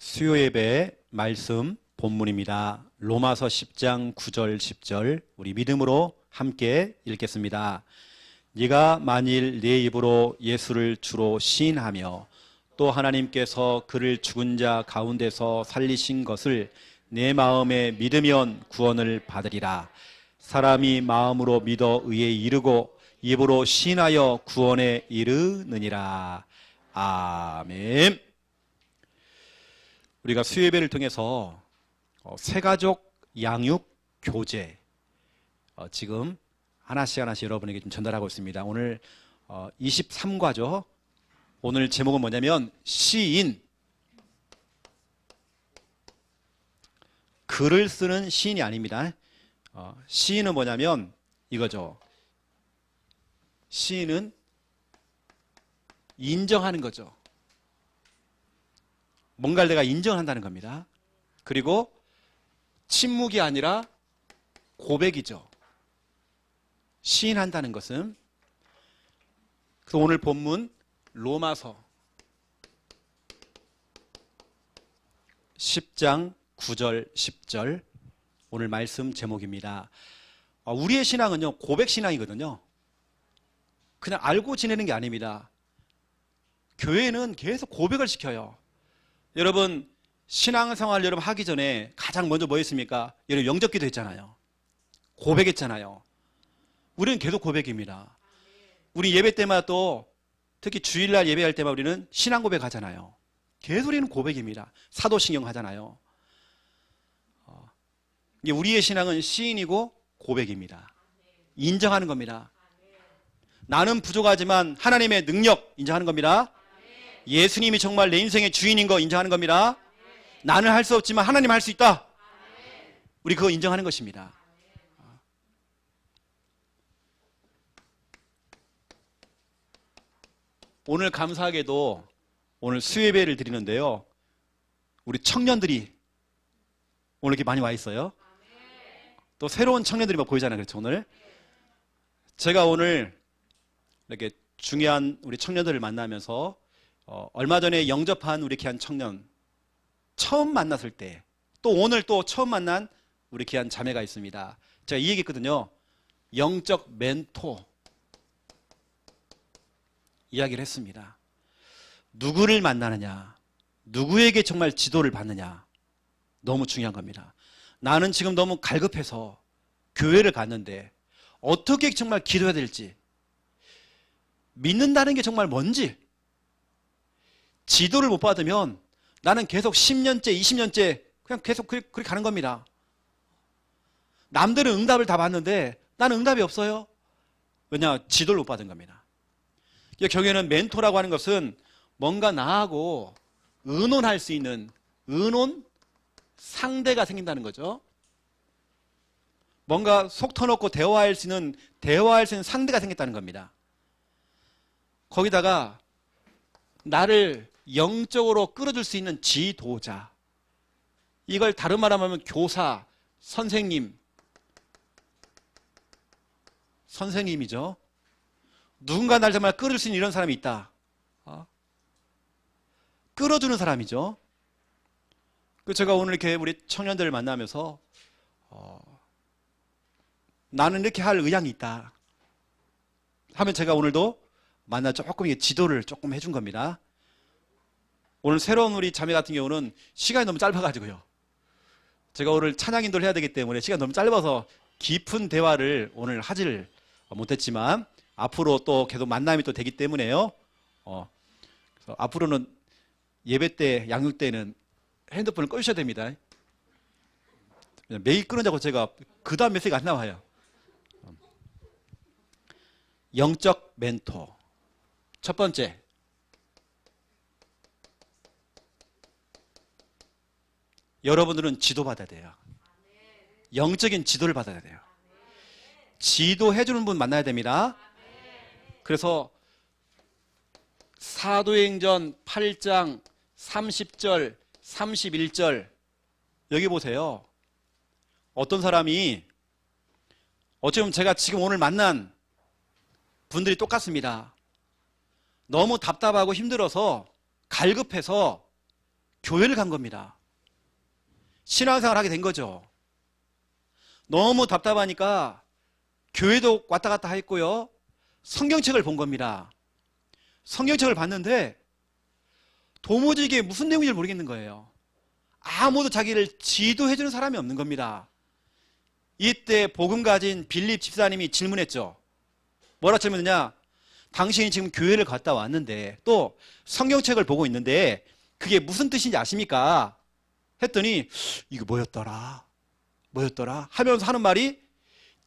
수요예배 말씀 본문입니다. 로마서 10장 9절 10절 우리 믿음으로 함께 읽겠습니다. 네가 만일 네 입으로 예수를 주로 시인하며 또 하나님께서 그를 죽은 자 가운데서 살리신 것을 내 마음에 믿으면 구원을 받으리라. 사람이 마음으로 믿어 의에 이르고 입으로 시인하여 구원에 이르느니라. 아멘. 우리가 수요예배를 통해서 새가족 양육 교재 지금 하나씩 여러분에게 좀 전달하고 있습니다. 오늘 23과죠. 오늘 제목은 뭐냐면 시인. 글을 쓰는 시인이 아닙니다. 시인은 뭐냐면 이거죠. 시인은 인정하는 거죠. 뭔가를 내가 인정한다는 겁니다. 그리고 침묵이 아니라 고백이죠. 시인한다는 것은. 그래서 오늘 본문 로마서 10장 9절 10절 오늘 말씀 제목입니다. 우리의 신앙은요 고백신앙이거든요. 그냥 알고 지내는 게 아닙니다. 교회는 계속 고백을 시켜요. 여러분 신앙생활 여러분 하기 전에 가장 먼저 뭐 했습니까? 여러분 영접기도 했잖아요. 고백했잖아요. 우리는 계속 고백입니다. 우리 예배 때마다 또 특히 주일날 예배할 때마다 우리는 신앙 고백하잖아요. 계속 우리는 고백입니다. 사도신경 하잖아요. 우리의 신앙은 시인이고 고백입니다. 인정하는 겁니다. 나는 부족하지만 하나님의 능력 인정하는 겁니다. 예수님이 정말 내 인생의 주인인 거 인정하는 겁니다. 나는 할 수 없지만 하나님 할 수 있다. 우리 그거 인정하는 것입니다. 오늘 감사하게도 오늘 수요예배를 드리는데요. 우리 청년들이 오늘 이렇게 많이 와 있어요. 또 새로운 청년들이 막 보이잖아요. 그렇죠? 오늘 제가 오늘 이렇게 중요한 우리 청년들을 만나면서 얼마 전에 영접한 우리 귀한 청년 처음 만났을 때 또 오늘 또 처음 만난 우리 귀한 자매가 있습니다. 제가 이 얘기했거든요. 영적 멘토 이야기를 했습니다. 누구를 만나느냐, 누구에게 정말 지도를 받느냐 너무 중요한 겁니다. 나는 지금 너무 갈급해서 교회를 갔는데 어떻게 정말 기도해야 될지, 믿는다는 게 정말 뭔지 지도를 못 받으면 나는 계속 10년째 20년째 그냥 계속 그렇게 가는 겁니다. 남들은 응답을 다 받는데 나는 응답이 없어요. 왜냐? 지도를 못 받은 겁니다. 결국에는 멘토라고 하는 것은 뭔가 나하고 의논할 수 있는 의논 상대가 생긴다는 거죠. 뭔가 속 터놓고 대화할 수 있는 상대가 생겼다는 겁니다. 거기다가 나를 영적으로 끌어줄 수 있는 지도자, 이걸 다른 말 하면 교사, 선생님이죠. 누군가 날 정말 끌어줄 수 있는 이런 사람이 있다. 끌어주는 사람이죠. 제가 오늘 이렇게 우리 청년들을 만나면서 나는 이렇게 할 의향이 있다 하면 제가 오늘도 만나 조금 지도를 조금 해준 겁니다. 오늘 새로운 우리 자매 같은 경우는 시간이 너무 짧아가지고요. 제가 오늘 찬양 인도를 해야 되기 때문에 시간이 너무 짧아서 깊은 대화를 오늘 하지를 못했지만 앞으로 또 계속 만남이 또 되기 때문에요. 그래서 앞으로는 예배 때, 양육 때는 핸드폰을 꺼주셔야 됩니다. 매일 끊으자고 제가 그 다음 메시지가 안 나와요. 영적 멘토. 첫 번째, 여러분들은 지도받아야 돼요. 영적인 지도를 받아야 돼요. 지도해주는 분 만나야 됩니다. 그래서 사도행전 8장 30절 31절 여기 보세요. 어떤 사람이 어쩌면 제가 지금 오늘 만난 분들이 똑같습니다. 너무 답답하고 힘들어서 갈급해서 교회를 간 겁니다. 신앙생활 하게 된 거죠. 너무 답답하니까 교회도 왔다 갔다 했고요. 성경책을 본 겁니다. 성경책을 봤는데 도무지 이게 무슨 내용인지 모르겠는 거예요. 아무도 자기를 지도해주는 사람이 없는 겁니다. 이때 복음 가진 빌립 집사님이 질문했죠. 뭐라 질문했냐? 당신이 지금 교회를 갔다 왔는데 또 성경책을 보고 있는데 그게 무슨 뜻인지 아십니까? 했더니 이거 뭐였더라 하면서 하는 말이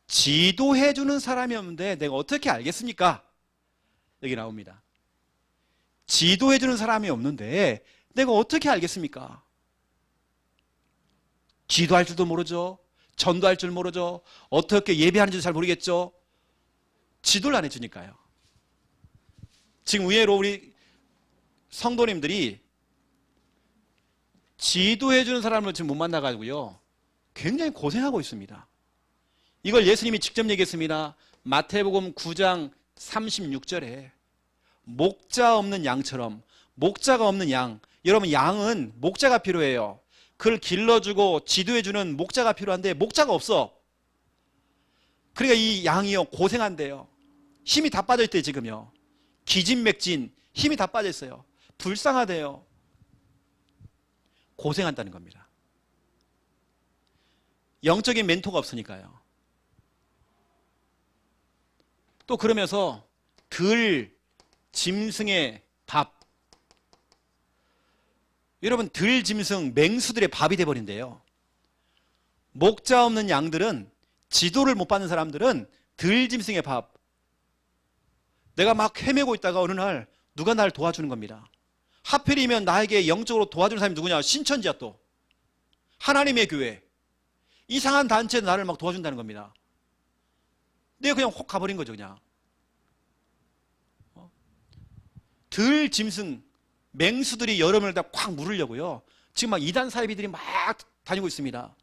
지도해주는 사람이 없는데 내가 어떻게 알겠습니까? 여기 나옵니다. 지도해주는 사람이 없는데 내가 어떻게 알겠습니까? 지도할 줄도 모르죠. 전도할 줄 모르죠. 어떻게 예배하는지도 잘 모르겠죠. 지도를 안 해주니까요. 지금 의외로 우리 성도님들이 지도해주는 사람을 지금 못 만나가지고요. 굉장히 고생하고 있습니다. 이걸 예수님이 직접 얘기했습니다. 마태복음 9장 36절에 목자 없는 양처럼, 목자가 없는 양, 여러분 양은 목자가 필요해요. 그를 길러주고 지도해주는 목자가 필요한데 목자가 없어. 그러니까 이 양이요 고생한대요. 힘이 다 빠져있대요. 지금요 기진맥진 힘이 다 빠져있어요. 불쌍하대요. 고생한다는 겁니다. 영적인 멘토가 없으니까요. 또 그러면서 들 짐승의 밥, 여러분 들 짐승 맹수들의 밥이 돼버린대요. 목자 없는 양들은, 지도를 못 받는 사람들은 들 짐승의 밥. 내가 막 헤매고 있다가 어느 날 누가 날 도와주는 겁니다. 하필이면 나에게 영적으로 도와주는 사람이 누구냐? 신천지야. 또 하나님의 교회, 이상한 단체에서 나를 막 도와준다는 겁니다. 내가 그냥 혹 가버린 거죠. 그냥 들 짐승 맹수들이 여러분을 다 콱 물으려고요. 지금 막 이단 사이비들이 막 다니고 있습니다.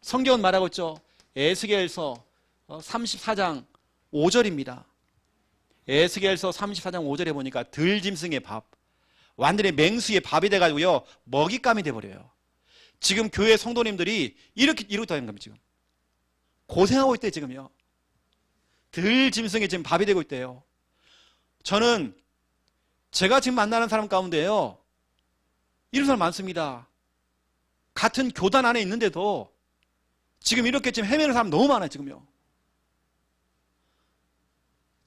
성경은 말하고 있죠. 에스겔서 34장 5절입니다. 에스겔서 34장 5절에 보니까 들 짐승의 밥, 완전히 맹수의 밥이 돼가지고요 먹잇감이 돼버려요. 지금 교회 성도님들이 이렇게 이러고 다니는 겁니다. 지금 고생하고 있대요. 지금요 들 짐승이 지금 밥이 되고 있대요. 저는 제가 지금 만나는 사람 가운데요 이런 사람 많습니다. 같은 교단 안에 있는데도 지금 이렇게 지금 헤매는 사람 너무 많아요. 지금요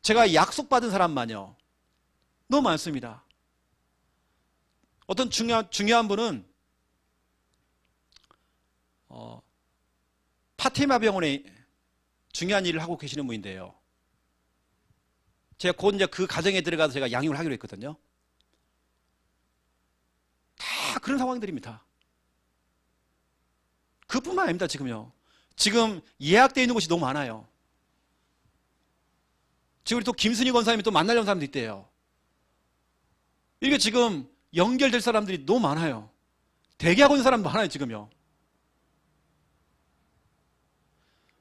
제가 약속받은 사람만요 너무 많습니다. 어떤 중요한 분은 파티마 병원에 중요한 일을 하고 계시는 분인데요. 제가 곧 이제 그 가정에 들어가서 제가 양육을 하기로 했거든요. 다 그런 상황들입니다. 그뿐만 아닙니다. 지금요. 지금 예약되어 있는 곳이 너무 많아요. 지금 우리 또 김순희 권사님이 또 만나려는 사람도 있대요. 이게 지금 연결될 사람들이 너무 많아요. 대기하고 있는 사람 많아요. 지금요.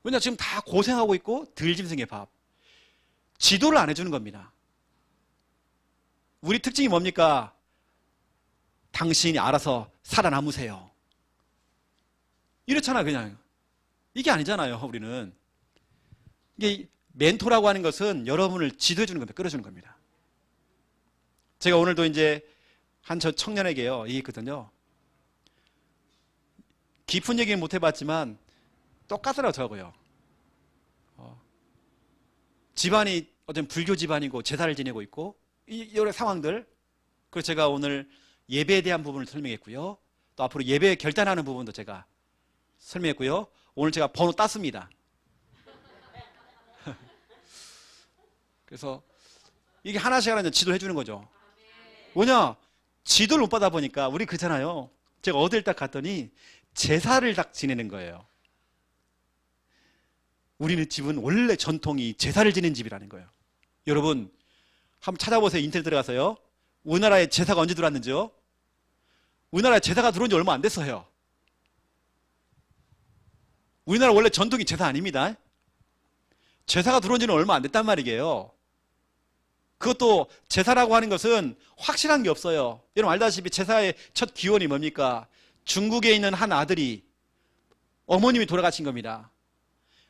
왜냐 지금 다 고생하고 있고 들짐승의 밥. 지도를 안 해주는 겁니다. 우리 특징이 뭡니까? 당신이 알아서 살아남으세요. 이렇잖아요. 그냥 이게 아니잖아요. 우리는 이게 멘토라고 하는 것은 여러분을 지도해 주는 겁니다. 끌어주는 겁니다. 제가 오늘도 이제 한 저 청년에게요 얘기했거든요. 깊은 얘기는 못 해봤지만 똑같더라고요. 저하고요. 집안이 어떤 불교 집안이고 제사를 지내고 있고 여러 상황들. 그래서 제가 오늘 예배에 대한 부분을 설명했고요. 또 앞으로 예배 결단하는 부분도 제가 설명했고요. 오늘 제가 번호 땄습니다. 그래서 이게 하나씩 하나 지도해 주는 거죠. 뭐냐? 지도를 못 받아 보니까 우리 그렇잖아요. 제가 어딜 딱 갔더니 제사를 딱 지내는 거예요. 우리는 집은 원래 전통이 제사를 지내는 집이라는 거예요. 여러분 한번 찾아보세요. 인터넷 들어가서요. 우리나라에 제사가 언제 들어왔는지요? 우리나라에 제사가 들어온 지 얼마 안 됐어요. 우리나라 원래 전통이 제사 아닙니다. 제사가 들어온 지는 얼마 안 됐단 말이에요. 그것도 제사라고 하는 것은 확실한 게 없어요. 여러분 알다시피 제사의 첫 기원이 뭡니까? 중국에 있는 한 아들이 어머님이 돌아가신 겁니다.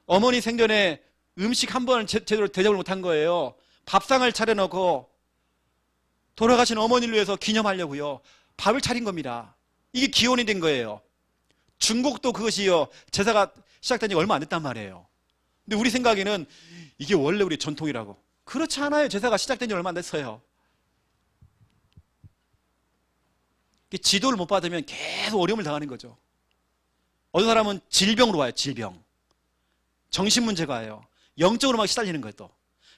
어머니 생전에 음식 한 번을 제대로 대접을 못한 거예요. 밥상을 차려놓고 돌아가신 어머니를 위해서 기념하려고요. 밥을 차린 겁니다. 이게 기원이 된 거예요. 중국도 그것이요. 제사가 시작된 지 얼마 안 됐단 말이에요. 근데 우리 생각에는 이게 원래 우리 전통이라고. 그렇지 않아요. 제사가 시작된 지 얼마 안 됐어요. 지도를 못 받으면 계속 어려움을 당하는 거죠. 어떤 사람은 질병으로 와요. 질병. 정신 문제가 와요. 영적으로 막 시달리는 거예요. 또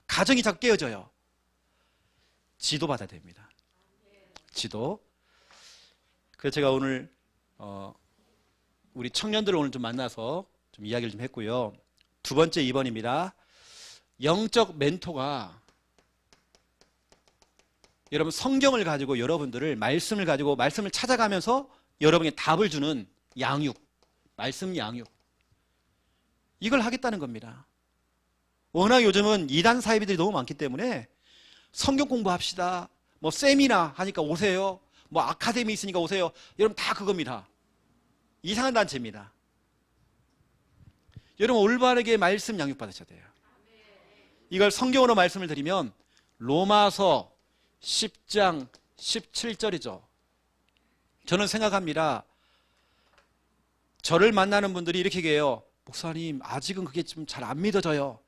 가정이 자꾸 깨어져요. 지도 받아야 됩니다. 지도. 그래서 제가 오늘 우리 청년들을 오늘 좀 만나서 좀 이야기를 좀 했고요. 두 번째 2번입니다. 영적 멘토가 여러분 성경을 가지고 여러분들을 말씀을 가지고 말씀을 찾아가면서 여러분에게 답을 주는 양육, 말씀 양육. 이걸 하겠다는 겁니다. 워낙 요즘은 이단 사이비들이 너무 많기 때문에 성경 공부합시다. 뭐 세미나 하니까 오세요. 뭐 아카데미 있으니까 오세요. 여러분 다 그겁니다. 이상한 단체입니다. 여러분 올바르게 말씀 양육 받으셔야 돼요. 이걸 성경으로 말씀을 드리면 로마서 10장 17절이죠. 저는 생각합니다. 저를 만나는 분들이 이렇게 얘기해요. 목사님 아직은 그게 좀 잘 안 믿어져요.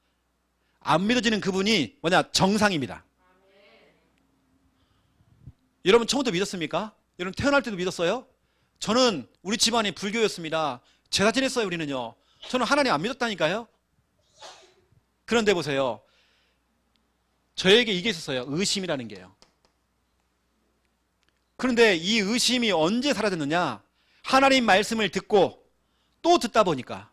안 믿어지는 그분이 뭐냐? 정상입니다. 여러분 처음부터 믿었습니까? 여러분 태어날 때도 믿었어요? 저는 우리 집안이 불교였습니다. 제사 지냈어요 우리는요. 저는 하나님 안 믿었다니까요. 그런데 보세요. 저에게 이게 있었어요. 의심이라는 게요. 그런데 이 의심이 언제 사라졌느냐? 하나님 말씀을 듣고 또 듣다 보니까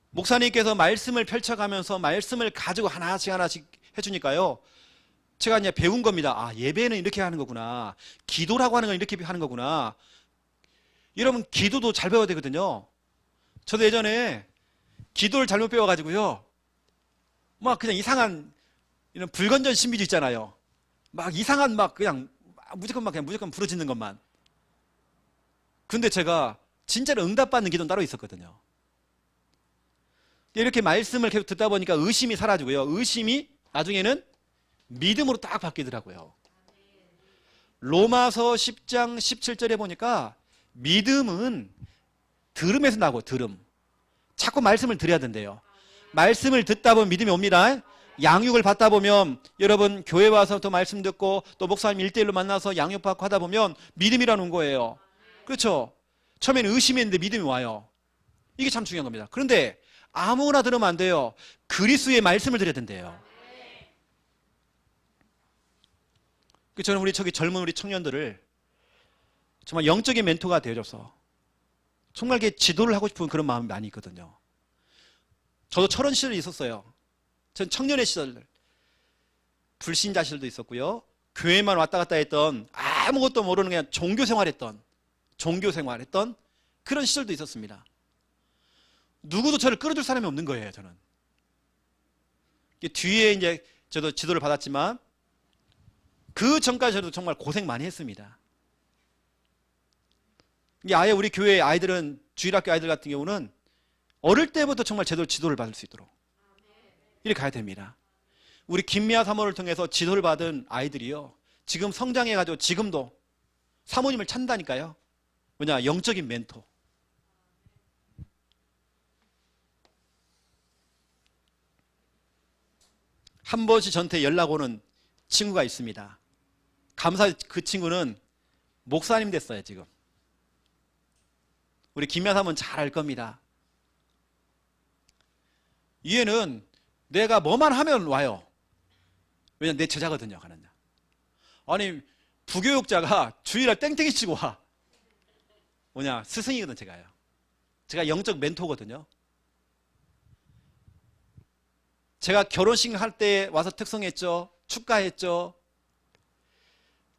목사님께서 말씀을 펼쳐가면서 말씀을 가지고 하나씩 하나씩 해주니까요. 제가 이제 배운 겁니다. 아, 예배는 이렇게 하는 거구나. 기도라고 하는 건 이렇게 하는 거구나. 여러분 기도도 잘 배워야 되거든요. 저도 예전에 기도를 잘못 배워가지고요. 막 그냥 이상한 이런 불건전 신비주 있잖아요. 막 이상한 막 그냥 무조건 부르짖는 것만. 근데 제가 진짜로 응답받는 기도는 따로 있었거든요. 이렇게 말씀을 계속 듣다 보니까 의심이 사라지고요. 의심이 나중에는 믿음으로 딱 바뀌더라고요. 로마서 10장 17절에 보니까 믿음은 들음에서 나고 들음. 자꾸 말씀을 드려야 된대요. 말씀을 듣다 보면 믿음이 옵니다. 양육을 받다 보면 여러분 교회 와서 또 말씀 듣고 또 목사님 1대1로 만나서 양육받고 하다 보면 믿음이라는 거예요. 그렇죠? 처음에는 의심했는데 믿음이 와요. 이게 참 중요한 겁니다. 그런데 아무거나 들으면 안 돼요. 그리스도의 말씀을 드려야 된대요. 저는 우리 젊은 우리 청년들을 정말 영적인 멘토가 되어줘서 정말 이렇게 지도를 하고 싶은 그런 마음이 많이 있거든요. 저도 철원 시절이 있었어요. 전 청년의 시절 불신자 시절도 있었고요. 교회만 왔다 갔다 했던 아무것도 모르는 그냥 종교 생활했던 그런 시절도 있었습니다. 누구도 저를 끌어줄 사람이 없는 거예요. 저는 뒤에 이제 저도 지도를 받았지만 그 전까지 저도 정말 고생 많이 했습니다. 아예 우리 교회 아이들은 주일학교 아이들 같은 경우는 어릴 때부터 정말 제대로 지도를 받을 수 있도록 이렇게 가야 됩니다. 우리 김미아 사모를 통해서 지도를 받은 아이들이요. 지금 성장해가지고 지금도 사모님을 찾는다니까요. 뭐냐? 영적인 멘토. 한 번씩 저한테 연락 오는 친구가 있습니다. 감사히 그 친구는 목사님 됐어요, 지금. 우리 김미아 사모는 잘 알 겁니다. 얘는 내가 뭐만 하면 와요. 왜냐면 내 제자거든요, 가는요. 아니, 부교육자가 주일날 땡땡이 치고 와. 뭐냐, 스승이거든, 제가요. 제가 영적 멘토거든요. 제가 결혼식 할 때 와서 특성했죠. 축가했죠.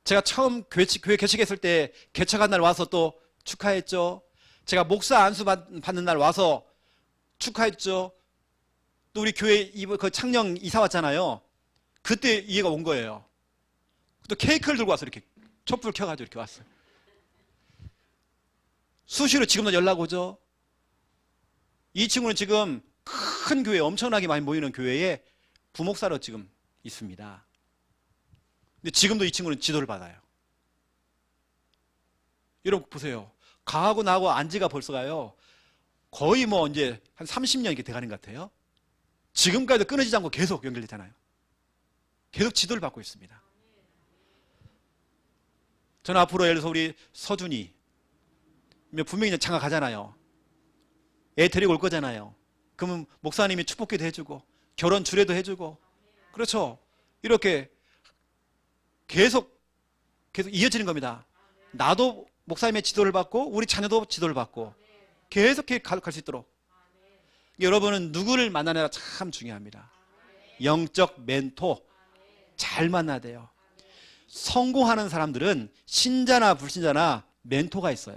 제가 처음 교회 개척했을 때 개척한 날 와서 또 축하했죠. 제가 목사 안수 받는 날 와서 축하했죠. 또 우리 교회 그 창녕 이사 왔잖아요. 그때 이해가 온 거예요. 또 케이크를 들고 와서 이렇게 촛불 켜가지고 이렇게 왔어요. 수시로 지금도 연락 오죠. 이 친구는 지금 큰 교회, 엄청나게 많이 모이는 교회에 부목사로 지금 있습니다. 근데 지금도 이 친구는 지도를 받아요. 여러분 보세요. 가하고 나하고 안지가 벌써가요. 거의 뭐 이제 한 30년 이렇게 돼가는 것 같아요. 지금까지도 끊어지지 않고 계속 연결되잖아요. 계속 지도를 받고 있습니다. 저는 앞으로 예를 들어서 우리 서준이 분명히 이제 장가 가잖아요. 애 데리고 올 거잖아요. 그러면 목사님이 축복기도 해주고 결혼 주례도 해주고 그렇죠. 이렇게 계속 이어지는 겁니다. 나도 목사님의 지도를 받고 우리 자녀도 지도를 받고 계속 갈 수 있도록. 여러분은 누구를 만나느라 참 중요합니다. 영적 멘토 잘 만나야 돼요. 성공하는 사람들은 신자나 불신자나 멘토가 있어요.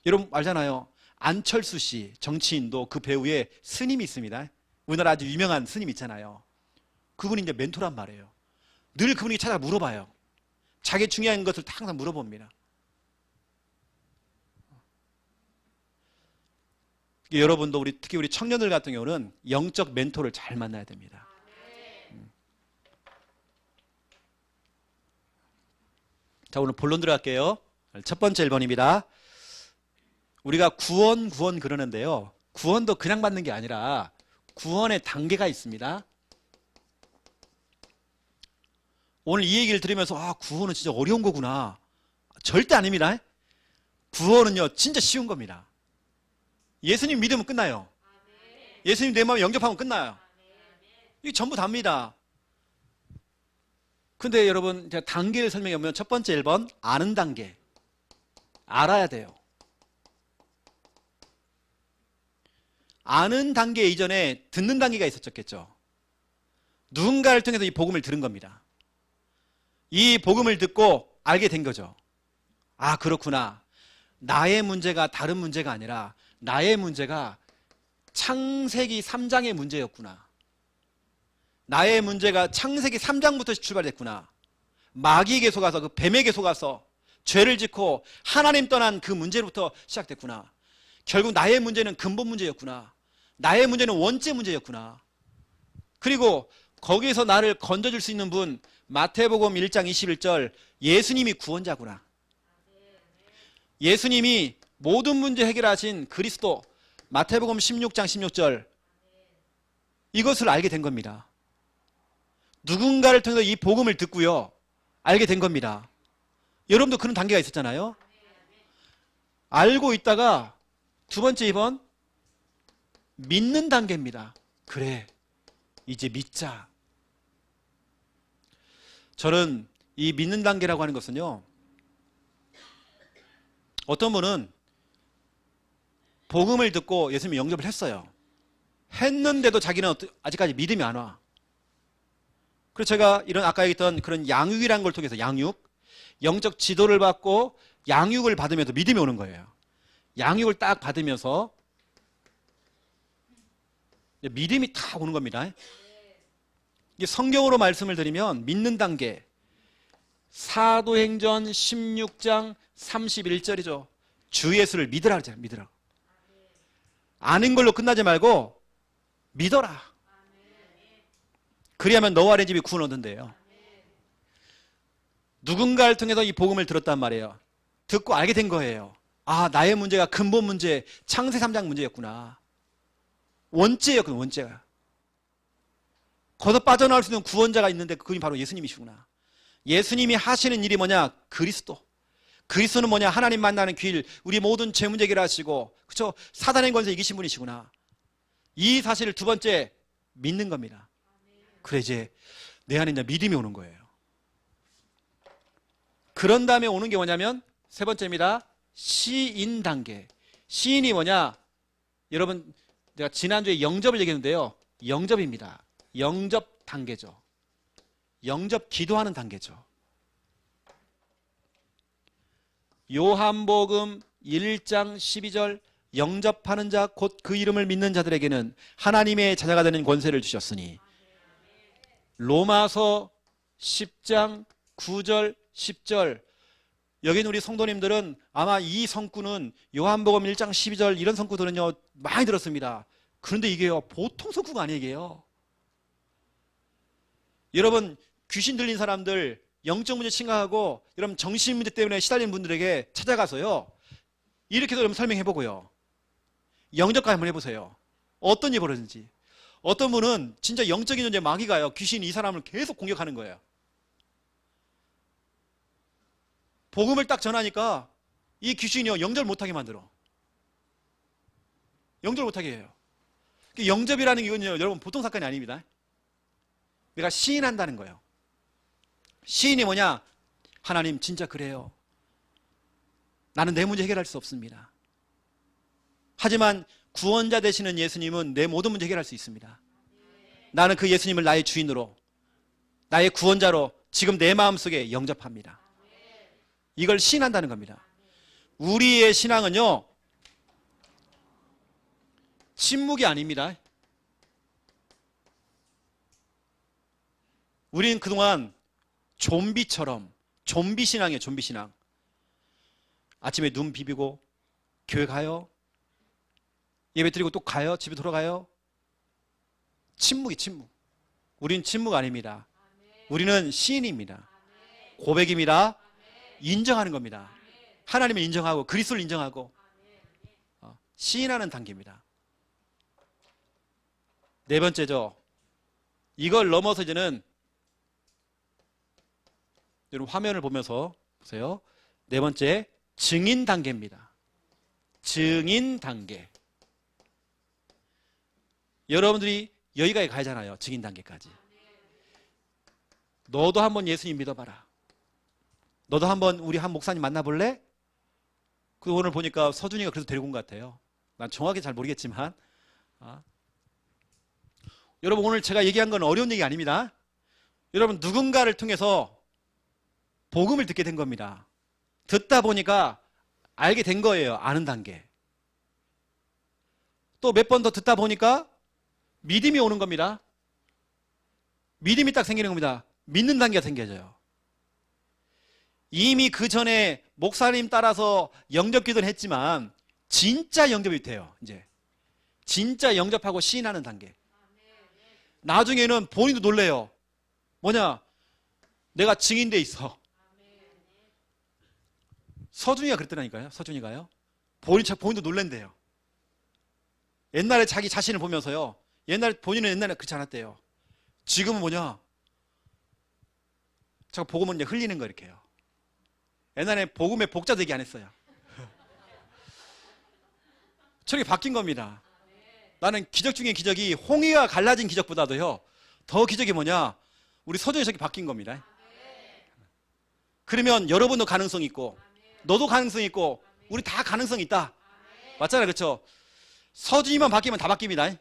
여러분 알잖아요. 안철수 씨 정치인도 그 배우에 스님이 있습니다. 우리나라 아주 유명한 스님 있잖아요. 그분이 이제 멘토란 말이에요. 늘 그분이 찾아 물어봐요. 자기 중요한 것을 다 항상 물어봅니다. 여러분도 특히 우리 청년들 같은 경우는 영적 멘토를 잘 만나야 됩니다. 자, 오늘 본론 들어갈게요. 첫 번째 1번입니다. 우리가 구원 그러는데요. 구원도 그냥 받는 게 아니라 구원의 단계가 있습니다. 오늘 이 얘기를 들으면서 구원은 진짜 어려운 거구나. 절대 아닙니다. 구원은요 진짜 쉬운 겁니다. 예수님 믿으면 끝나요. 예수님 내 마음에 영접하면 끝나요. 이게 전부 답니다. 근데 여러분 제가 단계를 설명해 보면 첫 번째 1번 아는 단계. 알아야 돼요. 아는 단계 이전에 듣는 단계가 있었겠죠. 누군가를 통해서 이 복음을 들은 겁니다. 이 복음을 듣고 알게 된 거죠. 아 그렇구나. 나의 문제가 다른 문제가 아니라 나의 문제가 창세기 3장의 문제였구나. 나의 문제가 창세기 3장부터 출발됐구나. 마귀에게 속아서 그 뱀에게 속아서 죄를 짓고 하나님 떠난 그 문제로부터 시작됐구나. 결국 나의 문제는 근본 문제였구나. 나의 문제는 원죄 문제였구나. 그리고 거기에서 나를 건져줄 수 있는 분 마태복음 1장 21절 예수님이 구원자구나. 예수님이 모든 문제 해결하신 그리스도 마태복음 16장 16절 이것을 알게 된 겁니다. 누군가를 통해서 이 복음을 듣고요. 알게 된 겁니다. 여러분도 그런 단계가 있었잖아요. 알고 있다가 두 번째 2번 믿는 단계입니다. 그래 이제 믿자. 저는 이 믿는 단계라고 하는 것은요. 어떤 분은 복음을 듣고 예수님이 영접을 했어요. 했는데도 자기는 아직까지 믿음이 안 와. 그래서 제가 이런 아까 얘기했던 그런 양육이라는 걸 통해서 영적 지도를 받고 양육을 받으면서 믿음이 오는 거예요. 양육을 딱 받으면서 믿음이 딱 오는 겁니다. 이게 성경으로 말씀을 드리면 믿는 단계 사도행전 16장 31절이죠. 주 예수를 믿으라 그러잖아요. 믿으라. 아는 걸로 끝나지 말고 믿어라. 그리하면 너와 내 집이 구원 얻는데요. 누군가를 통해서 이 복음을 들었단 말이에요. 듣고 알게 된 거예요. 아 나의 문제가 근본 문제 창세 3장 문제였구나. 원죄였거든. 원죄가. 거기서 빠져나올 수 있는 구원자가 있는데 그분이 바로 예수님이시구나. 예수님이 하시는 일이 뭐냐? 그리스도. 그리스도는 뭐냐? 하나님 만나는 길, 우리 모든 죄 문제 해결하시고, 그렇죠? 사단의 권세 이기신 분이시구나. 이 사실을 두 번째 믿는 겁니다. 그래 이제 내 안에 이제 믿음이 오는 거예요. 그런 다음에 오는 게 뭐냐면 세 번째입니다. 시인 단계. 시인이 뭐냐? 여러분 제가 지난주에 영접을 얘기했는데요. 영접입니다. 영접 단계죠. 영접 기도하는 단계죠. 요한복음 1장 12절 영접하는 자 곧 그 이름을 믿는 자들에게는 하나님의 자녀가 되는 권세를 주셨으니 로마서 10장 9절 10절. 여기는 우리 성도님들은 아마 이 성구는 요한복음 1장 12절 이런 성구들은요 많이 들었습니다. 그런데 이게요 보통 성구가 아니에요. 여러분 귀신 들린 사람들, 영적 문제 심각하고 여러분 정신 문제 때문에 시달리는 분들에게 찾아가서요 이렇게도 여러분 설명해 보고요, 영접까지 한번 해보세요. 어떤 일이 벌어지는지. 어떤 분은 진짜 영적인 존재 마귀가요 귀신이 이 사람을 계속 공격하는 거예요. 복음을 딱 전하니까 이 귀신이요 영접을 못하게 만들어. 영접을 못하게 해요. 영접이라는 이건요 여러분 보통 사건이 아닙니다. 내가 시인한다는 거예요. 시인이 뭐냐? 하나님 진짜 그래요. 나는 내 문제 해결할 수 없습니다. 하지만 구원자 되시는 예수님은 내 모든 문제 해결할 수 있습니다. 나는 그 예수님을 나의 주인으로, 나의 구원자로 지금 내 마음속에 영접합니다. 이걸 시인한다는 겁니다. 우리의 신앙은요 침묵이 아닙니다. 우리는 그동안 좀비처럼, 좀비 신앙이에요. 좀비 신앙. 아침에 눈 비비고 교회 가요, 예배 드리고 또 가요, 집에 돌아가요. 침묵이 침묵. 우리는 침묵 아닙니다. 우리는 시인입니다. 고백입니다. 인정하는 겁니다. 하나님을 인정하고 그리스도를 인정하고 시인하는 단계입니다. 네 번째죠. 이걸 넘어서 이제는 여러분 화면을 보면서 보세요. 네 번째 증인 단계입니다. 증인 단계. 여러분들이 여기까지 가잖아요. 증인 단계까지. 너도 한번 예수님 믿어봐라. 너도 한번 우리 한 목사님 만나볼래? 그 오늘 보니까 서준이가 그래서 데리고 온 것 같아요. 난 정확히 잘 모르겠지만. 여러분 오늘 제가 얘기한 건 어려운 얘기 아닙니다. 여러분 누군가를 통해서 복음을 듣게 된 겁니다. 듣다 보니까 알게 된 거예요. 아는 단계. 또 몇 번 더 듣다 보니까 믿음이 오는 겁니다. 믿음이 딱 생기는 겁니다. 믿는 단계가 생겨져요. 이미 그 전에 목사님 따라서 영접 기도를 했지만 진짜 영접이 돼요. 이제 진짜 영접하고 시인하는 단계. 나중에는 본인도 놀래요. 뭐냐? 내가 증인돼 있어. 서준이가 그랬더라니까요. 서준이가요. 본인도 놀랜대요. 옛날에 자기 자신을 보면서요. 본인은 옛날에 그렇지 않았대요. 지금은 뭐냐? 자꾸 복음은 이제 흘리는 거 이렇게 해요. 옛날에 복음의 복자도 얘기 안 했어요. 저렇게 바뀐 겁니다. 나는 기적 중에 기적이 홍해가 갈라진 기적보다도요 더 기적이 뭐냐? 우리 서준이 저렇게 바뀐 겁니다. 그러면 여러분도 가능성 있고 너도 가능성 있고 우리 다 가능성 있다. 맞잖아요. 그렇죠? 서준이만 바뀌면 다 바뀝니다.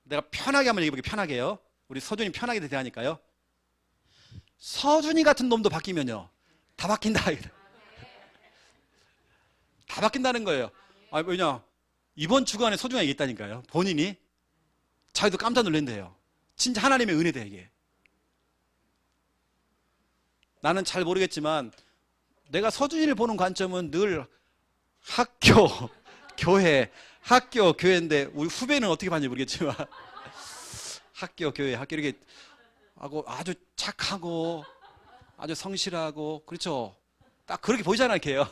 내가 편하게 한번 얘기해볼게요. 편하게요. 우리 서준이 편하게 대하니까요. 서준이 같은 놈도 바뀌면요 다 바뀐다. 다 바뀐다는 거예요. 왜냐? 이번 주간에 서준이가 얘기했다니까요. 본인이 자기도 깜짝 놀란대요. 진짜 하나님의 은혜다 이게. 나는 잘 모르겠지만 내가 서준이를 보는 관점은 늘 학교, 교회인데 우리 후배는 어떻게 봤는지 모르겠지만 학교, 교회, 학교 이렇게 하고 아주 착하고 아주 성실하고 그렇죠. 딱 그렇게 보이잖아요, 걔요.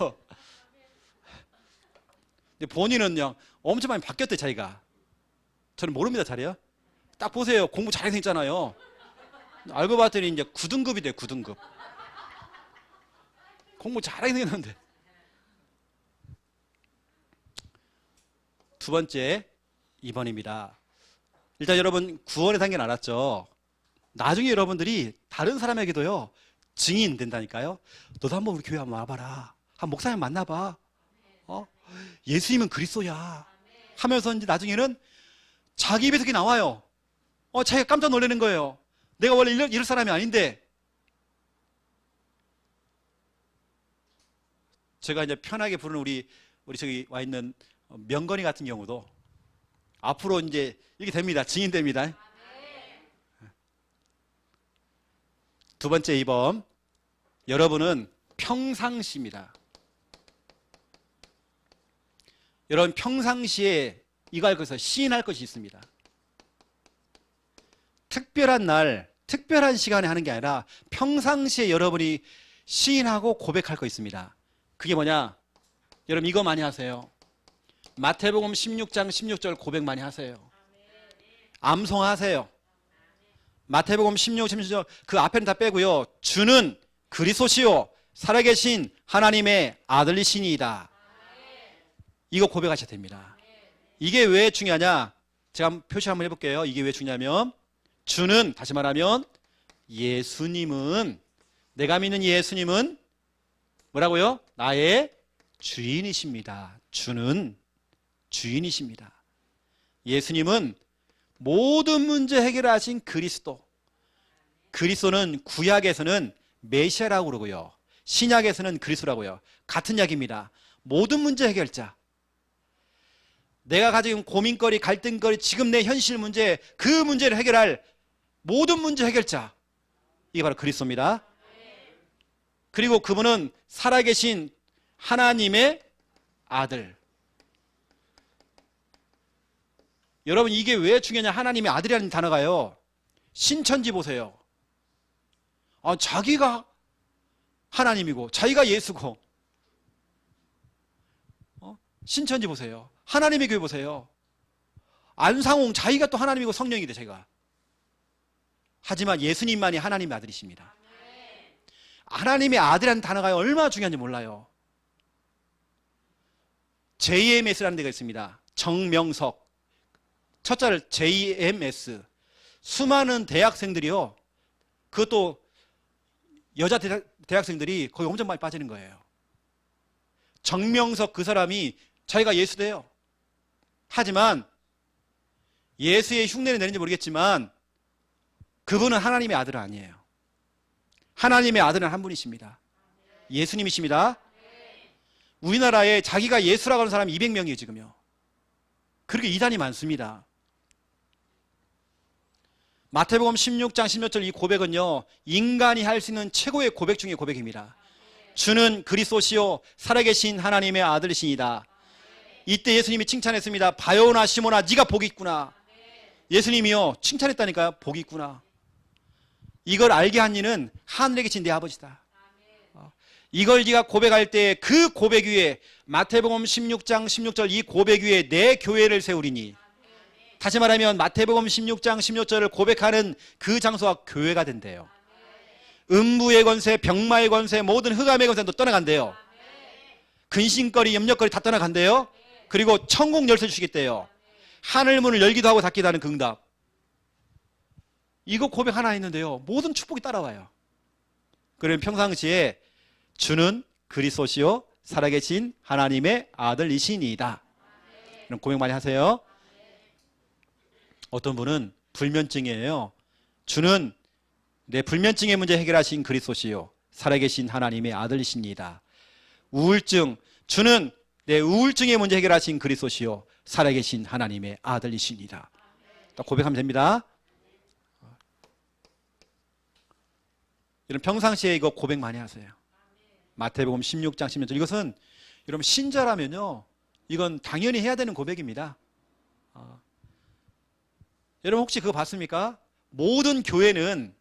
근데 본인은 그냥 엄청 많이 바뀌었대 자기가. 저는 모릅니다, 잘해요. 딱 보세요, 공부 잘해서 생겼잖아요. 알고 봤더니 이제 9등급이 돼, 9등급. 공부 잘하게 생겼는데. 두 번째 2번입니다. 일단 여러분 구원의 단계는 알았죠? 나중에 여러분들이 다른 사람에게도요 증인 된다니까요. 너도 한번 우리 교회 한번 와봐라. 한 목사님 만나봐. 예수님은 그리스도야 하면서 이제 나중에는 자기 입에서 그게 나와요. 자기가 깜짝 놀라는 거예요. 내가 원래 이럴 사람이 아닌데. 제가 이제 편하게 부르는 우리 저기 와 있는 명건이 같은 경우도 앞으로 이제 이게 됩니다. 증인됩니다. 두 번째 2번. 여러분은 평상시입니다. 여러분 평상시에 이거 할 것에서 시인할 것이 있습니다. 특별한 날, 특별한 시간에 하는 게 아니라 평상시에 여러분이 시인하고 고백할 거 있습니다. 그게 뭐냐? 여러분 이거 많이 하세요. 마태복음 16장 16절 고백 많이 하세요. 암송하세요. 마태복음 16, 16절 그 앞에는 다 빼고요. 주는 그리스도시요 살아계신 하나님의 아들이시니이다. 이거 고백하셔야 됩니다. 이게 왜 중요하냐? 제가 한번 표시 한번 해볼게요. 이게 왜 중요하면 주는, 다시 말하면 예수님은, 내가 믿는 예수님은 뭐라고요? 나의 주인이십니다. 주는 주인이십니다. 예수님은 모든 문제 해결하신 그리스도. 그리스도는 구약에서는 메시아라고 그러고요. 신약에서는 그리스도라고요. 같은 약입니다. 모든 문제 해결자. 내가 가지고 있는 고민거리, 갈등거리, 지금 내 현실 문제, 그 문제를 해결할 모든 문제 해결자. 이게 바로 그리스도입니다. 그리고 그분은 살아계신 하나님의 아들. 여러분 이게 왜 중요하냐? 하나님의 아들이라는 단어가요. 신천지 보세요. 자기가 하나님이고 자기가 예수고. 신천지 보세요. 하나님의 교회 보세요. 안상홍 자기가 또 하나님이고 성령이 돼 자기가. 하지만 예수님만이 하나님의 아들이십니다. 하나님의 아들이라는 단어가 얼마나 중요한지 몰라요. JMS라는 데가 있습니다. 정명석. 첫자를 JMS. 수많은 대학생들이요. 그것도 여자 대학생들이 거기 엄청 많이 빠지는 거예요. 정명석 그 사람이 자기가 예수돼요. 하지만 예수의 흉내를 내는지 모르겠지만 그분은 하나님의 아들은 아니에요. 하나님의 아들은 한 분이십니다. 예수님이십니다. 우리나라에 자기가 예수라고 하는 사람이 200명이에요 지금요. 그렇게 이단이 많습니다. 마태복음 16장 16절 이 고백은요, 인간이 할 수 있는 최고의 고백 중의 고백입니다. 주는 그리스도시요 살아계신 하나님의 아들이시니다. 이때 예수님이 칭찬했습니다. 바요나 시몬아 네가 복이 있구나. 예수님이요 칭찬했다니까요. 복이 있구나. 이걸 알게 한 이는 하늘에 계신 내 아버지다. 이걸 네가 고백할 때 그 고백 위에 마태복음 16장 16절 이 고백 위에 내 교회를 세우리니, 다시 말하면 마태복음 16장 16절을 고백하는 그 장소가 교회가 된대요. 음부의 권세, 병마의 권세, 모든 흑암의 권세도 떠나간대요. 근심거리, 염려거리 다 떠나간대요. 그리고 천국 열쇠 주시겠대요. 하늘 문을 열기도 하고 닫기도 하는 그 응답. 이거 고백 하나 있는데요, 모든 축복이 따라와요. 그러면 평상시에 주는 그리스도시요 살아계신 하나님의 아들이시니이다. 이런 고백 많이 하세요. 어떤 분은 불면증이에요. 주는 내 불면증의 문제 해결하신 그리스도시요 살아계신 하나님의 아들이십니다. 우울증, 주는 내 우울증의 문제 해결하신 그리스도시요 살아계신 하나님의 아들이십니다. 고백하면 됩니다. 여러분 평상시에 이거 고백 많이 하세요. 마태복음 16장 16절 이것은 여러분 신자라면요 이건 당연히 해야 되는 고백입니다. 여러분 혹시 그거 봤습니까? 모든 교회는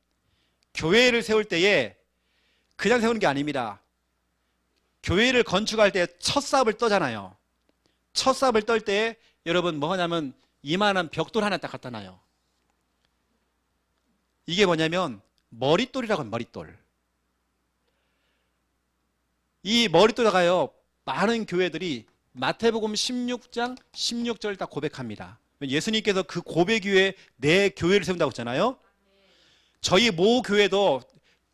교회를 세울 때에 그냥 세우는 게 아닙니다. 교회를 건축할 때 첫 삽을 떠잖아요. 첫 삽을 떨 때 여러분 뭐 하냐면 이만한 벽돌 하나 딱 갖다 놔요. 이게 뭐냐면 머릿돌이라고 합니다. 머릿돌. 이 머릿돌에다가요 많은 교회들이 마태복음 16장 16절 다 고백합니다. 예수님께서 그 고백 위에 내 교회를 세운다고 했잖아요. 저희 모 교회도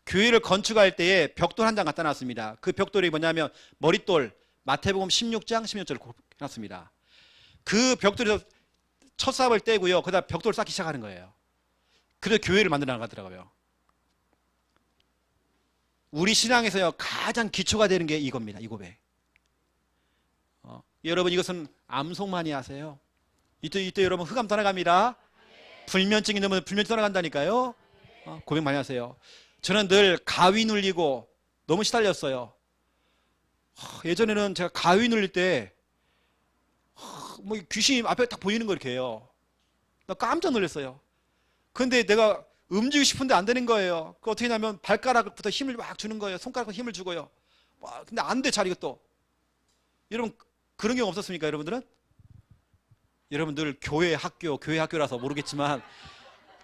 교회를 건축할 때에 벽돌 한 장 갖다 놨습니다. 그 벽돌이 뭐냐면 머릿돌, 마태복음 16장 16절을 해놨습니다. 그 벽돌에서 첫 삽을 떼고요, 그 다음 벽돌을 쌓기 시작하는 거예요. 그래서 교회를 만들어 나가더라고요. 우리 신앙에서요 가장 기초가 되는 게 이겁니다. 이 고백. 여러분 이것은 암송 많이 하세요. 이때 여러분 흑암 떠나갑니다. 불면증이 있는 불면증 떠나간다니까요. 고백 많이 하세요. 저는 늘 가위 눌리고 너무 시달렸어요. 예전에는 제가 가위 눌릴 때 뭐 귀신이 앞에 딱 보이는 거 이렇게 해요. 나 깜짝 놀랐어요. 근데 내가 움직이고 싶은데 안 되는 거예요. 그 어떻게 하냐면 발가락부터 힘을 막 주는 거예요. 손가락부터 힘을 주고요. 근데 안 돼, 잘 이것도. 여러분 그런 경우 없었습니까, 여러분들은? 여러분들 교회 학교라서 모르겠지만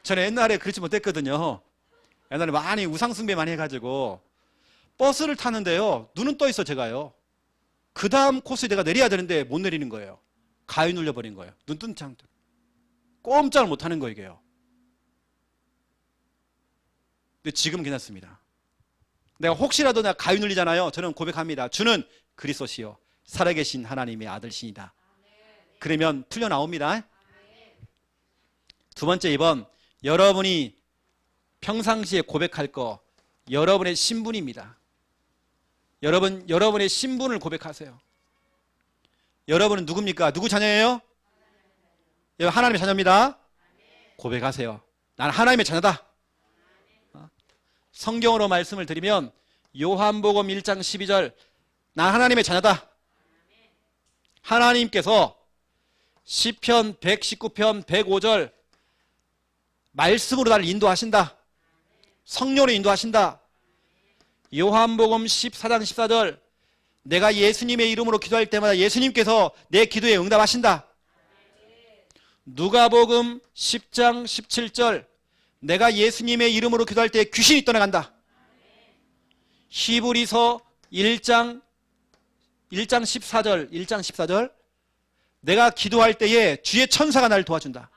저는 옛날에 그렇지 못했거든요. 옛날에 많이 우상숭배 많이 해가지고 버스를 타는데요, 눈은 떠 있어 제가요. 그 다음 코스에 내가 내려야 되는데 못 내리는 거예요. 가위 눌려버린 거예요. 눈 뜬 상태. 꼼짝을 못 하는 거예요, 이게요. 근데 지금은 괜찮습니다. 내가 혹시라도 내가 가위 눌리잖아요. 저는 고백합니다. 주는 그리스도시요 살아계신 하나님의 아들시니다. 그러면 풀려 나옵니다. 두 번째, 이번 여러분이 평상시에 고백할 거, 여러분의 신분입니다. 여러분의 신분을 고백하세요. 여러분은 누굽니까? 누구 자녀예요? 하나님의 자녀입니다. 고백하세요. 나는 하나님의 자녀다. 성경으로 말씀을 드리면 요한복음 1장 12절, 난 하나님의 자녀다. 하나님께서 시편 119편 105절 말씀으로 나를 인도하신다. 성령으로 인도하신다. 요한복음 14장 14절, 내가 예수님의 이름으로 기도할 때마다 예수님께서 내 기도에 응답하신다. 누가복음 10장 17절, 내가 예수님의 이름으로 기도할 때 귀신이 떠나간다. 히브리서 1장 14절, 내가 기도할 때에 주의 천사가 나를 도와준다.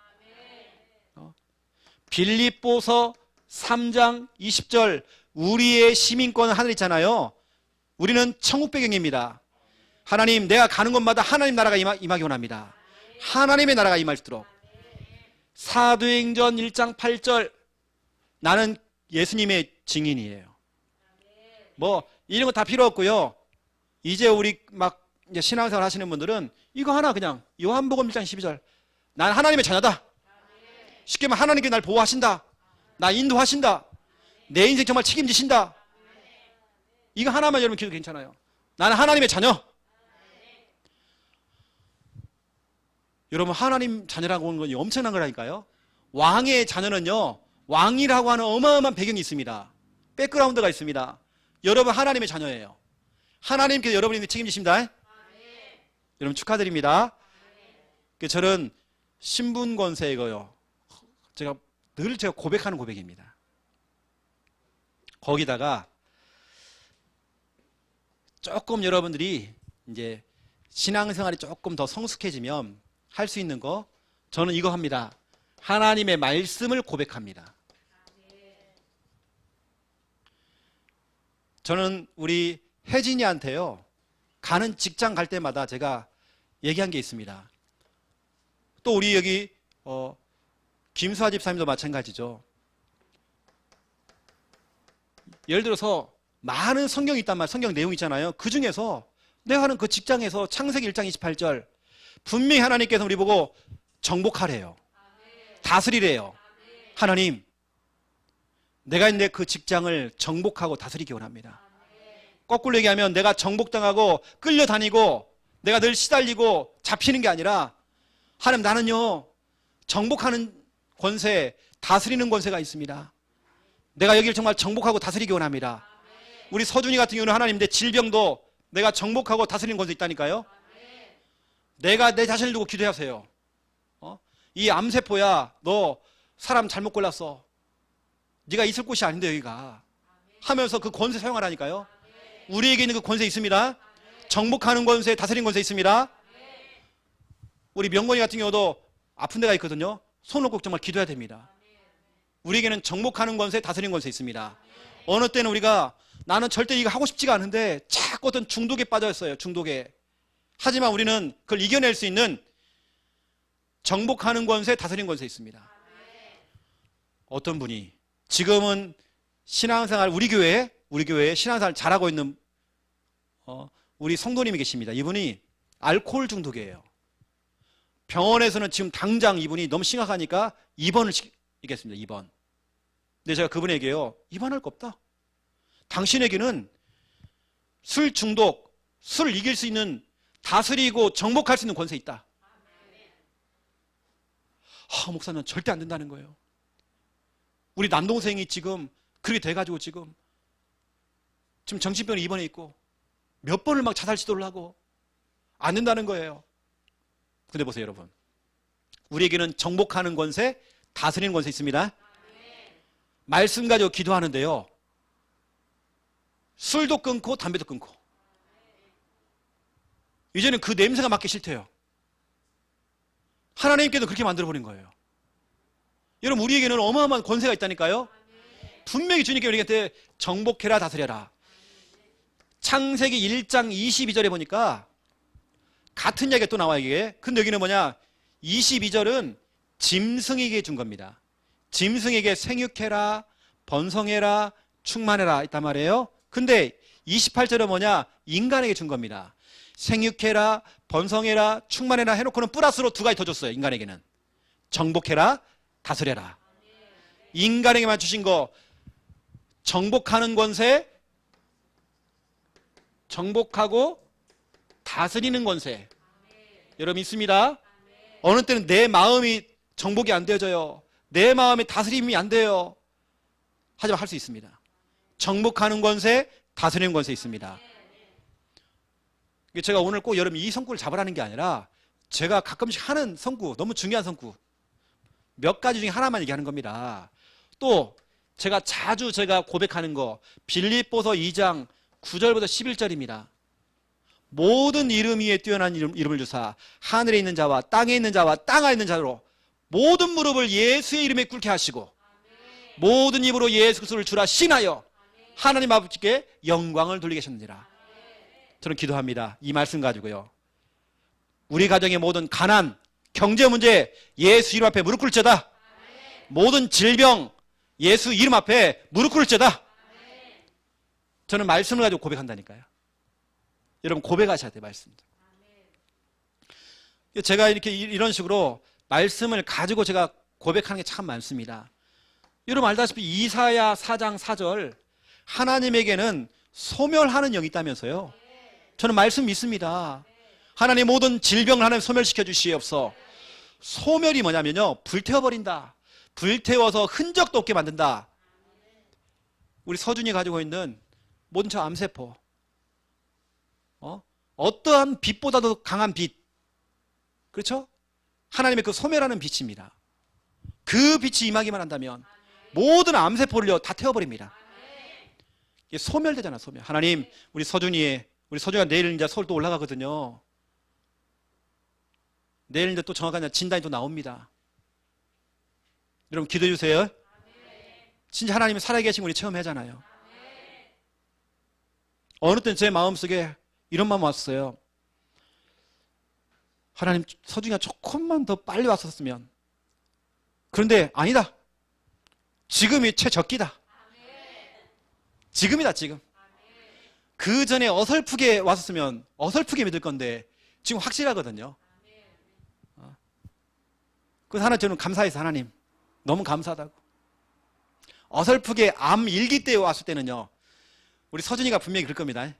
빌립보서 3장 20절, 우리의 시민권은 하늘에 있잖아요. 우리는 천국 배경입니다. 하나님, 내가 가는 곳마다 하나님 나라가 임하기 원합니다. 하나님의 나라가 임할수록. 사도행전 1장 8절, 나는 예수님의 증인이에요. 뭐 이런 거 다 필요 없고요. 이제 우리 막 이제 신앙생활 하시는 분들은 이거 하나 그냥 요한복음 1장 12절, 난 하나님의 자녀다. 쉽게 말하면 하나님께 날 보호하신다. 나 인도하신다. 내 인생 정말 책임지신다. 이거 하나만 여러분 기도 괜찮아요. 나는 하나님의 자녀. 여러분 하나님 자녀라고 하는 건 엄청난 거라니까요. 왕의 자녀는요, 왕이라고 하는 어마어마한 배경이 있습니다. 백그라운드가 있습니다. 여러분 하나님의 자녀예요. 하나님께서 여러분이 책임지십니다. 여러분 축하드립니다. 저는 신분 권세이고요, 제가 고백하는 고백입니다. 거기다가 조금 여러분들이 이제 신앙생활이 조금 더 성숙해지면 할 수 있는 거, 저는 이거 합니다. 하나님의 말씀을 고백합니다. 저는 우리 혜진이한테요, 가는 직장 갈 때마다 제가 얘기한 게 있습니다. 또 우리 여기 김수아 집사님도 마찬가지죠. 예를 들어서 많은 성경이 있단 말이에요. 성경 내용이 있잖아요. 그 중에서 내가 하는 그 직장에서 창세기 1장 28절, 분명히 하나님께서 우리 보고 정복하래요. 다스리래요. 하나님, 내가 있는 그 직장을 정복하고 다스리기 원합니다. 거꾸로 얘기하면 내가 정복당하고 끌려다니고 내가 늘 시달리고 잡히는 게 아니라, 하나님, 나는요 정복하는 권세, 다스리는 권세가 있습니다. 내가 여기를 정말 정복하고 다스리기 원합니다. 우리 서준이 같은 경우는 하나님, 내 질병도 내가 정복하고 다스리는 권세 있다니까요. 내가 내 자신을 두고 기도하세요. 이 암세포야, 너 사람 잘못 골랐어. 네가 있을 곳이 아닌데 여기가, 하면서 그 권세 사용하라니까요. 우리에게 있는 그 권세 있습니다. 정복하는 권세, 다스리는 권세 있습니다. 우리 명건이 같은 경우도 아픈 데가 있거든요. 손을 꼭 정말 기도해야 됩니다. 우리에게는 정복하는 권세, 다스리는 권세 있습니다. 어느 때는 우리가, 나는 절대 이거 하고 싶지가 않은데 자꾸 어떤 중독에 빠졌어요. 중독에. 하지만 우리는 그걸 이겨낼 수 있는 정복하는 권세, 다스리는 권세 있습니다. 어떤 분이 지금은 신앙생활, 우리 교회에 신앙생활 잘하고 있는 우리 성도님이 계십니다. 이분이 알코올 중독이에요. 병원에서는 지금 당장 이분이 너무 심각하니까 입원을 시키겠습니다. 입원. 근데 제가 그분에게요, 입원할 거 없다. 당신에게는 술 중독, 술을 이길 수 있는, 다스리고 정복할 수 있는 권세 있다. 목사님 절대 안 된다는 거예요. 우리 남동생이 지금 그렇게 돼가지고 지금 정신병원에 입원해 있고 몇 번을 막 자살 시도를 하고 안 된다는 거예요. 근데 보세요 여러분, 우리에게는 정복하는 권세, 다스리는 권세 있습니다. 말씀 가지고 기도하는데요, 술도 끊고 담배도 끊고 이제는 그 냄새가 맡기 싫대요. 하나님께도 그렇게 만들어버린 거예요. 여러분, 우리에게는 어마어마한 권세가 있다니까요. 분명히 주님께 우리한테 정복해라, 다스려라. 창세기 1장 22절에 보니까 같은 이야기가 또 나와요, 이게. 근데 여기는 뭐냐, 22절은 짐승에게 준 겁니다. 짐승에게 생육해라, 번성해라, 충만해라 있단 말이에요. 근데 28절은 뭐냐, 인간에게 준 겁니다. 생육해라, 번성해라, 충만해라 해놓고는 플러스로 두 가지 더 줬어요. 인간에게는 정복해라, 다스려라. 인간에게만 주신 거, 정복하는 권세, 정복하고 다스리는 권세. 여러분 있습니다. 어느 때는 내 마음이 정복이 안 되어져요. 내 마음의 다스림이 안 돼요. 하지만 할 수 있습니다. 정복하는 권세, 다스리는 권세 있습니다. 제가 오늘 꼭 여러분 이 성구를 잡으라는 게 아니라 제가 가끔씩 하는 성구, 너무 중요한 성구 몇 가지 중에 하나만 얘기하는 겁니다. 또 제가 자주 고백하는 거, 빌립보서 2장 9절부터 11절입니다. 모든 이름 위에 뛰어난 이름을 주사 하늘에 있는 자와 땅에 있는 자와 땅 아래 있는 자로 모든 무릎을 예수의 이름에 꿇게 하시고 모든 입으로 예수 그리스도를 주라 신하여 하나님 아버지께 영광을 돌리게 하셨느니라. 저는 기도합니다. 이 말씀 가지고요, 우리 가정의 모든 가난, 경제 문제 예수 이름 앞에 무릎 꿇을지어다. 모든 질병 예수 이름 앞에 무릎 꿇을지어다. 저는 말씀을 가지고 고백한다니까요. 여러분 고백하셔야 돼요. 말씀. 제가 이렇게 이런 식으로 말씀을 가지고 제가 고백하는 게 참 많습니다. 여러분 알다시피 이사야 4장 4절, 하나님에게는 소멸하는 영이 있다면서요. 저는 말씀 믿습니다. 하나님 모든 질병을 하나님 소멸시켜 주시옵소서. 소멸이 뭐냐면요, 불태워버린다. 불태워서 흔적도 없게 만든다. 우리 서준이 가지고 있는 모든 저 암세포, 어떠한 빛보다도 강한 빛, 그렇죠? 하나님의 그 소멸하는 빛입니다. 그 빛이 임하기만 한다면 모든 암세포를요 다 태워버립니다. 이게 소멸되잖아, 소멸. 하나님, 우리 서준이가 내일 이제 서울 또 올라가거든요. 내일 이제 또 정확한 진단이 또 나옵니다. 여러분 기도해 주세요. 진짜 하나님이 살아계신 우리 체험하잖아요. 어느 때는 제 마음속에 이런 마음 왔어요. 하나님, 서준이가 조금만 더 빨리 왔었으면. 그런데 아니다. 지금이 최적기다. 지금이다, 지금. 그 전에 어설프게 왔었으면 어설프게 믿을 건데 지금 확실하거든요. 그래서 하나 저는 감사해서, 하나님 너무 감사하다고. 어설프게 암 일기 때 왔을 때는요, 우리 서준이가 분명히 그럴 겁니다.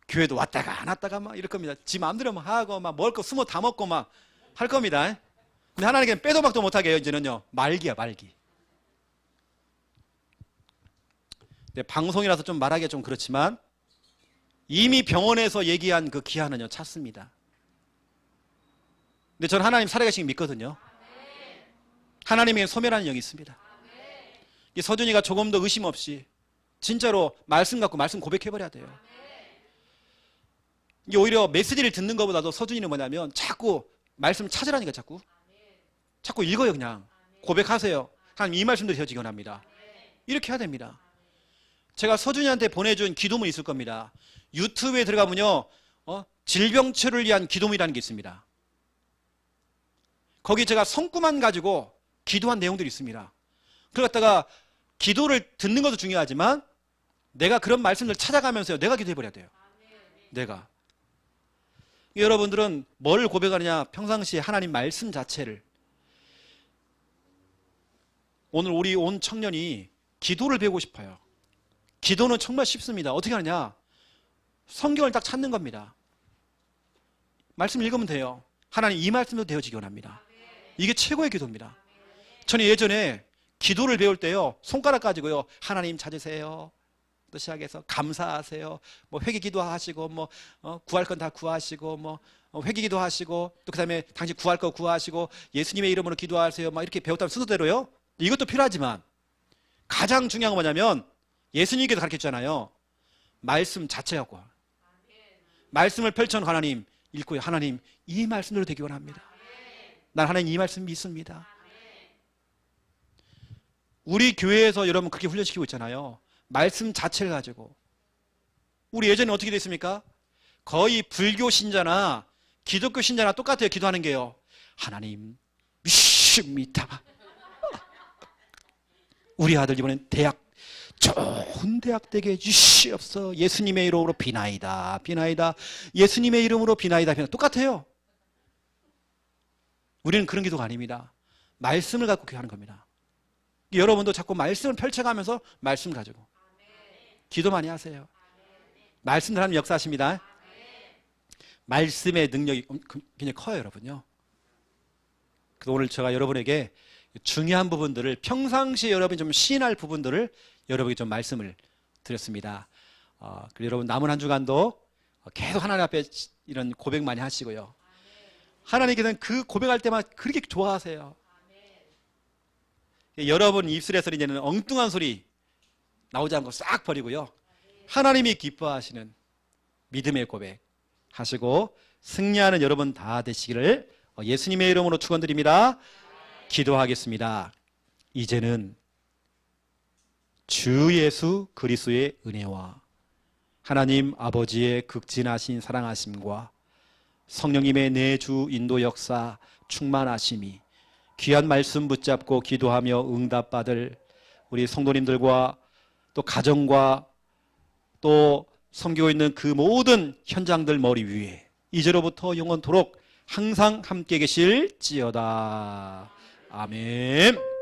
교회도 왔다가 안 왔다가 막 이럴 겁니다. 지 마음대로 막 하고 막 먹을 거 숨어 다 먹고 막 할 겁니다. 근데 하나님께는 빼도 박도 못하게 해요. 이제는요 말기야, 말기. 네, 방송이라서 좀 말하기가 좀 그렇지만 이미 병원에서 얘기한 그 기한은요 찼습니다. 근데 저는 하나님 살아계신 믿거든요. 하나님에게 소멸하는 영이 있습니다. 이 서준이가 조금 더 의심 없이 진짜로 말씀 갖고 말씀 고백해버려야 돼요. 이게 오히려 메시지를 듣는 것보다도 서준이는 뭐냐면 자꾸 말씀 찾으라니까, 자꾸 읽어요. 그냥 고백하세요. 하나님 이 말씀도 되어지기 원합니다. 이렇게 해야 됩니다. 제가 서준이한테 보내준 기도문이 있을 겁니다. 유튜브에 들어가면요 질병치료를 위한 기도문이라는 게 있습니다. 거기 제가 성구만 가지고 기도한 내용들이 있습니다. 그걸 갖다가 기도를 듣는 것도 중요하지만 내가 그런 말씀을 찾아가면서요 내가 기도해버려야 돼요. 내가 여러분들은 뭘 고백하느냐? 평상시에 하나님 말씀 자체를. 오늘 우리 온 청년이 기도를 배우고 싶어요. 기도는 정말 쉽습니다. 어떻게 하느냐? 성경을 딱 찾는 겁니다. 말씀 읽으면 돼요. 하나님 이 말씀도 되어지기 원합니다. 이게 최고의 기도입니다. 저는 예전에 기도를 배울 때요, 손가락 가지고요, 하나님 찾으세요. 또 시작해서 감사하세요. 뭐 회개 기도하시고, 뭐 구할 건 다 구하시고, 뭐 회개 기도하시고, 또 그다음에 당신 구할 거 구하시고, 예수님의 이름으로 기도하세요. 막 이렇게 배웠다면 순서대로요. 이것도 필요하지만 가장 중요한 건 뭐냐면 예수님께서 가르쳤잖아요. 말씀 자체하고 말씀을 펼쳐놓은 하나님 읽고요. 하나님 이 말씀대로 되기 원합니다. 난 하나님 이 말씀 믿습니다. 우리 교회에서 여러분 그렇게 훈련시키고 있잖아요. 말씀 자체를 가지고. 우리 예전에 어떻게 됐습니까? 거의 불교 신자나 기독교 신자나 똑같아요. 기도하는 게요. 하나님 믿습니다. 우리 아들 이번엔 대학 좋은 대학 되게 해주시옵소서. 예수님의 이름으로 비나이다 비나이다. 예수님의 이름으로 비나이다 비나이다. 똑같아요. 우리는 그런 기도가 아닙니다. 말씀을 갖고 하는 겁니다. 여러분도 자꾸 말씀을 펼쳐가면서 말씀 가지고 기도 많이 하세요. 말씀을 하나님 역사하십니다. 말씀의 능력이 굉장히 커요, 여러분요. 그래서 오늘 제가 여러분에게 중요한 부분들을, 평상시에 여러분이 좀 시인할 부분들을 여러분에게 좀 말씀을 드렸습니다. 그리고 여러분 남은 한 주간도 계속 하나님 앞에 이런 고백 많이 하시고요. 하나님께서는 그 고백할 때마다 그렇게 좋아하세요. 여러분 입술에서 이제는 엉뚱한 소리 나오지 않고 싹 버리고요. 하나님이 기뻐하시는 믿음의 고백 하시고 승리하는 여러분 다 되시기를 예수님의 이름으로 축원드립니다. 기도하겠습니다. 이제는 주 예수 그리스도의 은혜와 하나님 아버지의 극진하신 사랑하심과 성령님의 내주 인도 역사 충만하심이 귀한 말씀 붙잡고 기도하며 응답받을 우리 성도님들과 또 가정과 또 섬기고 있는 그 모든 현장들 머리 위에 이제로부터 영원토록 항상 함께 계실지어다. 아멘.